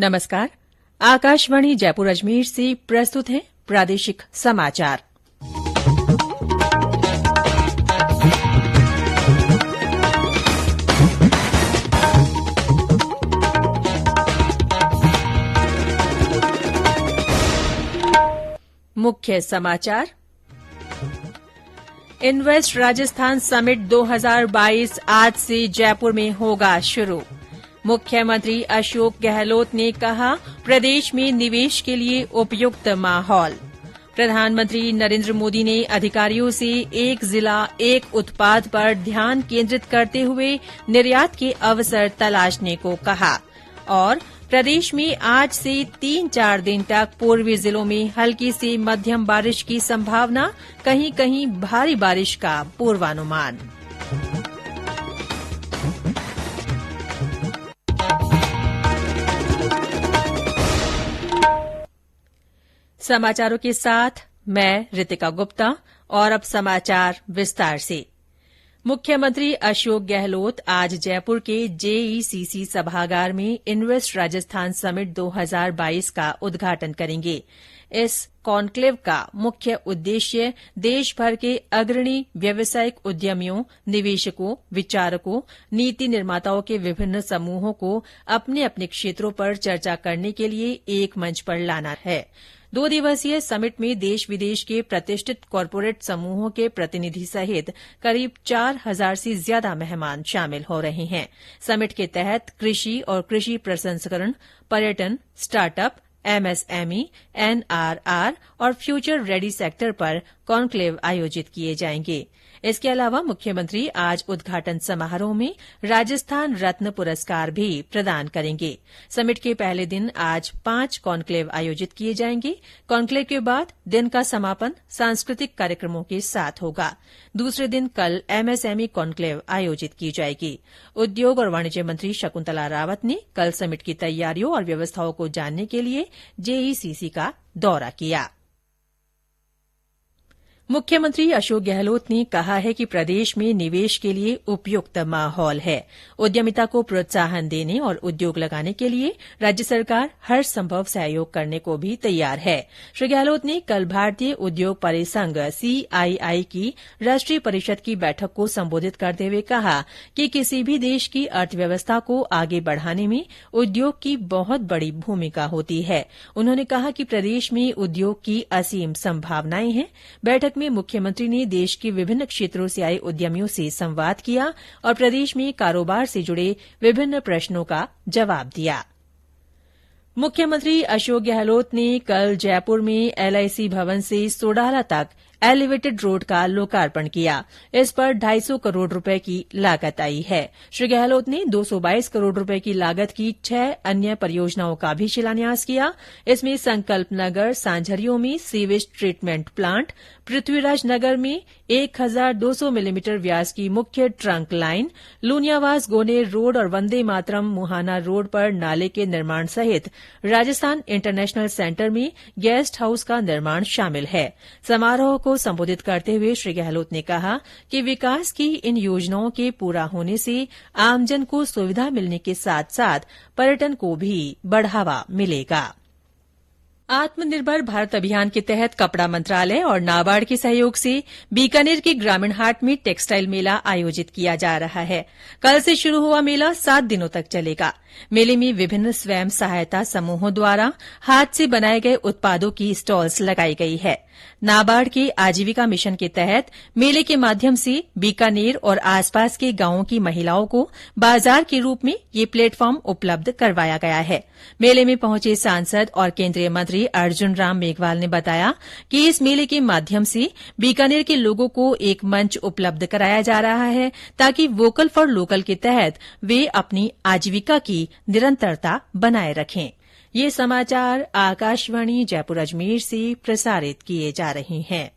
नमस्कार। आकाशवाणी जयपुर अजमेर से प्रस्तुत है प्रादेशिक समाचार। मुख्य समाचार। इन्वेस्ट राजस्थान समिट 2022 आज से जयपुर में होगा शुरू। मुख्यमंत्री अशोक गहलोत ने कहा, प्रदेश में निवेश के लिए उपयुक्त माहौल। प्रधानमंत्री नरेंद्र मोदी ने अधिकारियों से एक जिला एक उत्पाद पर ध्यान केंद्रित करते हुए निर्यात के अवसर तलाशने को कहा। और प्रदेश में आज से 3-4 दिन तक पूर्वी जिलों में हल्की से मध्यम बारिश की संभावना, कहीं कहीं भारी बारिश का पूर्वानुमान। समाचारों के साथ मैं रितिका गुप्ता। और अब समाचार विस्तार से। मुख्यमंत्री अशोक गहलोत आज जयपुर के जेईसीसी सभागार में इन्वेस्ट राजस्थान समिट 2022 का उद्घाटन करेंगे। इस कॉन्क्लेव का मुख्य उद्देश्य देश भर के अग्रणी व्यावसायिक उद्यमियों, निवेशकों, विचारकों, नीति निर्माताओं के विभिन्न समूहों को अपने अपने क्षेत्रों पर चर्चा करने के लिए एक मंच पर लाना है। 2 दिवसीय समिट में देश विदेश के प्रतिष्ठित कॉरपोरेट समूहों के प्रतिनिधि सहित करीब 4000 से ज्यादा मेहमान शामिल हो रहे हैं। समिट के तहत कृषि और कृषि प्रसंस्करण, पर्यटन, स्टार्टअप, एमएसएमई, एनआरआर और फ्यूचर रेडी सेक्टर पर कॉन्क्लेव आयोजित किए जाएंगे। इसके अलावा मुख्यमंत्री आज उद्घाटन समारोह में राजस्थान रत्न पुरस्कार भी प्रदान करेंगे। समिट के पहले दिन आज 5 कॉन्क्लेव आयोजित किए जाएंगे। कॉन्क्लेव के बाद दिन का समापन सांस्कृतिक कार्यक्रमों के साथ होगा। दूसरे दिन कल एमएसएमई कॉन्क्लेव आयोजित की जाएगी। उद्योग और वाणिज्य मंत्री शकुंतला रावत ने कल समिट की तैयारियों और व्यवस्थाओं को जानने के लिए जेईसीसी का दौरा किया। मुख्यमंत्री अशोक गहलोत ने कहा है कि प्रदेश में निवेश के लिए उपयुक्त माहौल है। उद्यमिता को प्रोत्साहन देने और उद्योग लगाने के लिए राज्य सरकार हर संभव सहयोग करने को भी तैयार है। श्री गहलोत ने कल भारतीय उद्योग परिसंघ सीआईआई की राष्ट्रीय परिषद की बैठक को संबोधित करते हुए कहा कि किसी भी देश की अर्थव्यवस्था को आगे बढ़ाने में उद्योग की बहुत बड़ी भूमिका होती है। उन्होंने कहा कि प्रदेश में उद्योग की असीम संभावनाएं हैं। बैठक में मुख्यमंत्री ने देश के विभिन्न क्षेत्रों से आए उद्यमियों से संवाद किया और प्रदेश में कारोबार से जुड़े विभिन्न प्रश्नों का जवाब दिया। मुख्यमंत्री अशोक गहलोत ने कल जयपुर में एलआईसी भवन से सोडाला तक एलिवेटेड रोड का लोकार्पण किया। इस पर 250 करोड़ रुपए की लागत आई है। श्री गहलोत ने 222 करोड़ रुपए की लागत की 6 अन्य परियोजनाओं का भी शिलान्यास किया। इसमें संकल्प नगर सांझरियों में सीवेज ट्रीटमेंट प्लांट, पृथ्वीराज नगर में 1200 मिलीमीटर व्यास की मुख्य ट्रंक लाइन, लूनियावास गोनेर रोड और वंदे मातरम मुहाना रोड पर नाले के निर्माण सहित राजस्थान इंटरनेशनल सेंटर में गेस्ट हाउस का निर्माण शामिल है। समारोह को संबोधित करते हुए श्री गहलोत ने कहा कि विकास की इन योजनाओं के पूरा होने से आमजन को सुविधा मिलने के साथ साथ पर्यटन को भी बढ़ावा मिलेगा। आत्मनिर्भर भारत अभियान के तहत कपड़ा मंत्रालय और नाबार्ड के सहयोग से बीकानेर के ग्रामीण हाट में टेक्सटाइल मेला आयोजित किया जा रहा है। कल से शुरू हुआ मेला 7 दिनों तक चलेगा। मेले में विभिन्न स्वयं सहायता समूहों द्वारा हाथ से बनाए गए उत्पादों की स्टॉल्स लगाई गई है। नाबार्ड के आजीविका मिशन के तहत मेले के माध्यम से बीकानेर और आसपास के गांवों की महिलाओं को बाजार के रूप में ये प्लेटफॉर्म उपलब्ध करवाया गया है। मेले में पहुंचे सांसद और केंद्रीय मंत्री अर्जुन राम मेघवाल ने बताया कि इस मेले के माध्यम से बीकानेर के लोगों को एक मंच उपलब्ध कराया जा रहा है ताकि वोकल फॉर लोकल के तहत वे अपनी आजीविका की निरंतरता बनाए रखें। ये समाचार आकाशवाणी जयपुर अजमेर से प्रसारित किए जा रहे हैं।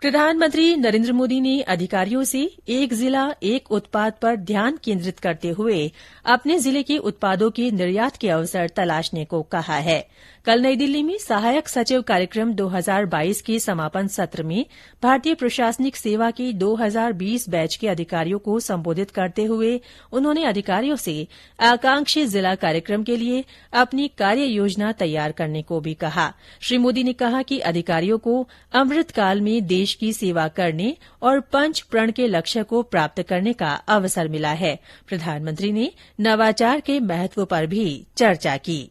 प्रधानमंत्री नरेंद्र मोदी ने अधिकारियों से एक जिला एक उत्पाद पर ध्यान केंद्रित करते हुए अपने जिले के उत्पादों के निर्यात के अवसर तलाशने को कहा है। कल नई दिल्ली में सहायक सचिव कार्यक्रम 2022 के समापन सत्र में भारतीय प्रशासनिक सेवा के 2020 बैच के अधिकारियों को संबोधित करते हुए उन्होंने अधिकारियों से आकांक्षी जिला कार्यक्रम के लिए अपनी कार्य योजना तैयार करने को भी कहा। श्री मोदी ने कहा कि अधिकारियों को अमृतकाल में देश की सेवा करने और पंच प्रण के लक्ष्य को प्राप्त करने का अवसर मिला है। प्रधानमंत्री ने नवाचार के महत्व पर भी चर्चा की।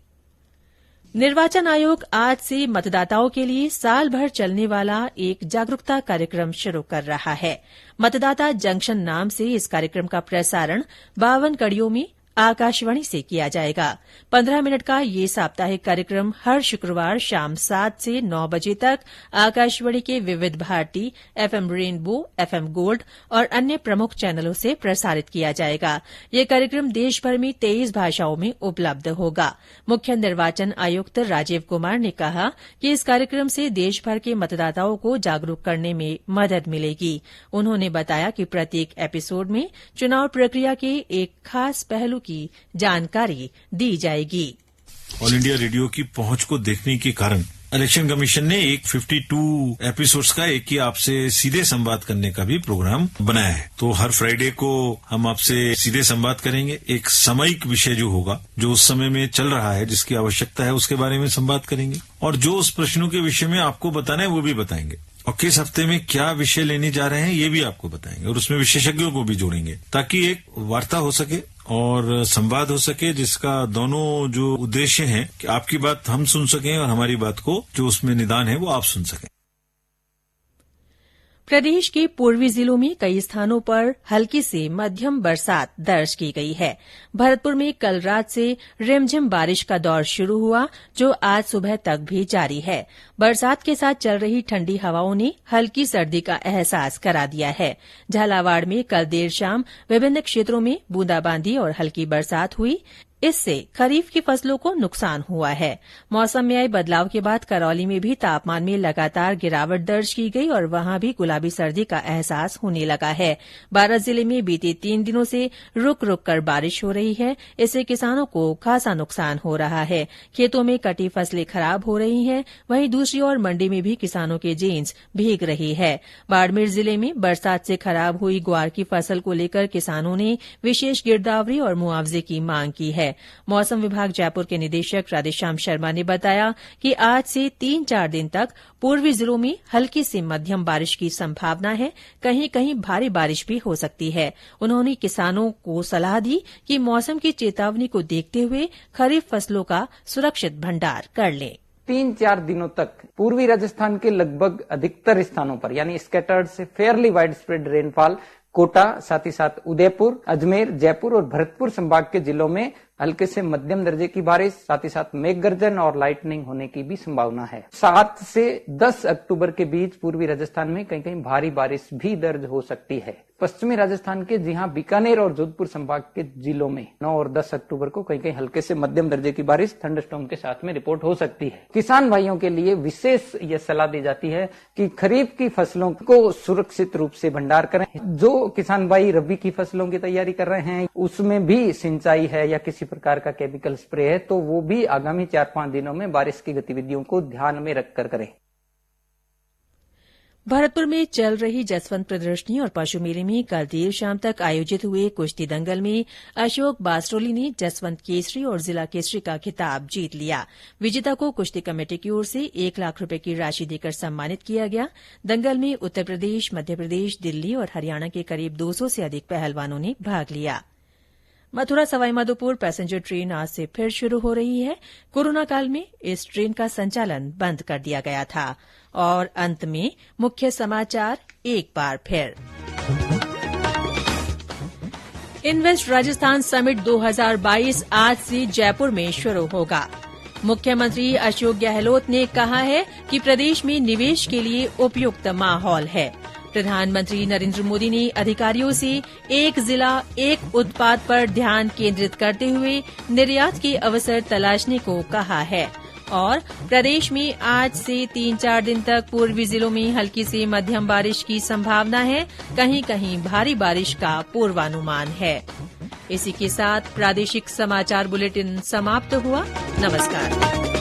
निर्वाचन आयोग आज से मतदाताओं के लिए साल भर चलने वाला एक जागरूकता कार्यक्रम शुरू कर रहा है। मतदाता जंक्शन नाम से इस कार्यक्रम का प्रसारण 52 कड़ियों में आकाशवाणी से किया जाएगा। 15 मिनट का ये साप्ताहिक कार्यक्रम हर शुक्रवार शाम 7 से 9 बजे तक आकाशवाणी के Vividh Bharati, FM rainbow, FM gold और अन्य प्रमुख चैनलों से प्रसारित किया जाएगा। ये कार्यक्रम देशभर में 23 भाषाओं में उपलब्ध होगा। मुख्य निर्वाचन आयुक्त राजीव कुमार ने कहा कि इस कार्यक्रम से देशभर के मतदाताओं को जागरूक करने में मदद मिलेगी। उन्होंने बताया कि प्रत्येक एपिसोड में चुनाव प्रक्रिया के एक खास पहलू की जानकारी दी जाएगी। ऑल इंडिया रेडियो की पहुंच को देखने के कारण इलेक्शन कमीशन ने एक 52 एपिसोड्स का एक ही आपसे सीधे संवाद करने का भी प्रोग्राम बनाया है। तो हर फ्राइडे को हम आपसे सीधे संवाद करेंगे। एक सामयिक विषय जो होगा, जो उस समय में चल रहा है, जिसकी आवश्यकता है, उसके बारे में संवाद करेंगे और जो उस प्रश्नों के विषय में आपको बताना है वो भी बताएंगे और किस हफ्ते में क्या विषय लेने जा रहे हैं ये भी आपको बताएंगे और उसमें विशेषज्ञों को भी जोड़ेंगे ताकि एक वार्ता हो सके और संवाद हो सके, जिसका दोनों जो उद्देश्य हैं कि आपकी बात हम सुन सकें और हमारी बात को जो उसमें निदान है वो आप सुन सकें। प्रदेश के पूर्वी जिलों में कई स्थानों पर हल्की से मध्यम बरसात दर्ज की गई है। भरतपुर में कल रात से रिमझिम बारिश का दौर शुरू हुआ, जो आज सुबह तक भी जारी है। बरसात के साथ चल रही ठंडी हवाओं ने हल्की सर्दी का एहसास करा दिया है। झालावाड़ में कल देर शाम विभिन्न क्षेत्रों में बूंदाबांदी और हल्की बरसात हुई। इससे खरीफ की फसलों को नुकसान हुआ है। मौसम में आए बदलाव के बाद करौली में भी तापमान में लगातार गिरावट दर्ज की गई और वहां भी गुलाबी सर्दी का एहसास होने लगा है। बारां जिले में बीते 3 दिनों से रुक रुक कर बारिश हो रही है। इससे किसानों को खासा नुकसान हो रहा है। खेतों में कटी फसलें खराब हो रही हैं। वहीं दूसरी ओर मंडी में भी किसानों के जीन्स भीग रही है। बाड़मेर जिले में बरसात से खराब हुई ग्वार की फसल को लेकर किसानों ने विशेष गिरदावरी और मुआवजे की मांग की है। मौसम विभाग जयपुर के निदेशक राधेश्याम शर्मा ने बताया कि आज से 3-4 दिन तक पूर्वी जिलों में हल्की से मध्यम बारिश की संभावना है। कहीं कहीं भारी बारिश भी हो सकती है। उन्होंने किसानों को सलाह दी कि मौसम की चेतावनी को देखते हुए खरीफ फसलों का सुरक्षित भंडार कर लें। 3-4 दिनों तक पूर्वी राजस्थान के लगभग अधिकतर स्थानों पर यानी स्कैटर्ड से fairly widespread rainfall Kota, साथ ही साथ उदयपुर, अजमेर, जयपुर और भरतपुर संभाग के जिलों में हल्के से मध्यम दर्जे की बारिश, साथ ही साथ मेघ गर्जन और लाइटनिंग होने की भी संभावना है। 7 से 10 अक्टूबर के बीच पूर्वी राजस्थान में कहीं कहीं भारी बारिश भी दर्ज हो सकती है। पश्चिमी राजस्थान के बीकानेर और जोधपुर संभाग के जिलों में 9 और 10 अक्टूबर को कहीं कहीं हल्के से मध्यम दर्जे की बारिश थंडरस्टॉर्म के साथ में रिपोर्ट हो सकती है। किसान भाइयों के लिए विशेष ये सलाह दी जाती है कि खरीफ की फसलों को सुरक्षित रूप से भंडार करें। जो किसान भाई रबी की फसलों की तैयारी कर रहे हैं, उसमें भी सिंचाई है या किसी प्रकार का केमिकल स्प्रे है, तो वो भी आगामी 4-5 दिनों में बारिश की गतिविधियों को ध्यान में रखकर करें। भरतपुर में चल रही जसवंत प्रदर्शनी और पशु मेले में कल देर शाम तक आयोजित हुए कुश्ती दंगल में अशोक बासरोली ने जसवंत केसरी और जिला केसरी का खिताब जीत लिया। विजेता को कुश्ती कमेटी की ओर से 1 लाख रुपए की राशि देकर सम्मानित किया गया। दंगल में उत्तर प्रदेश, मध्य प्रदेश, दिल्ली और हरियाणा के करीब 200 से अधिक पहलवानों ने भाग लिया। मथुरा सवाईमाधोपुर पैसेंजर ट्रेन आज से फिर शुरू हो रही है। कोरोना काल में इस ट्रेन का संचालन बंद कर दिया गया था। और अंत में मुख्य समाचार एक बार फिर। इन्वेस्ट राजस्थान समिट 2022 आज से जयपुर में शुरू होगा। मुख्यमंत्री अशोक गहलोत ने कहा है कि प्रदेश में निवेश के लिए उपयुक्त माहौल है। प्रधानमंत्री नरेंद्र मोदी ने अधिकारियों से एक जिला एक उत्पाद पर ध्यान केंद्रित करते हुए निर्यात के अवसर तलाशने को कहा है। और प्रदेश में आज से 3-4 दिन तक पूर्वी जिलों में हल्की से मध्यम बारिश की संभावना है। कहीं कहीं भारी बारिश का पूर्वानुमान है। इसी के साथ प्रादेशिक समाचार बुलेटिन समाप्त हुआ। नमस्कार।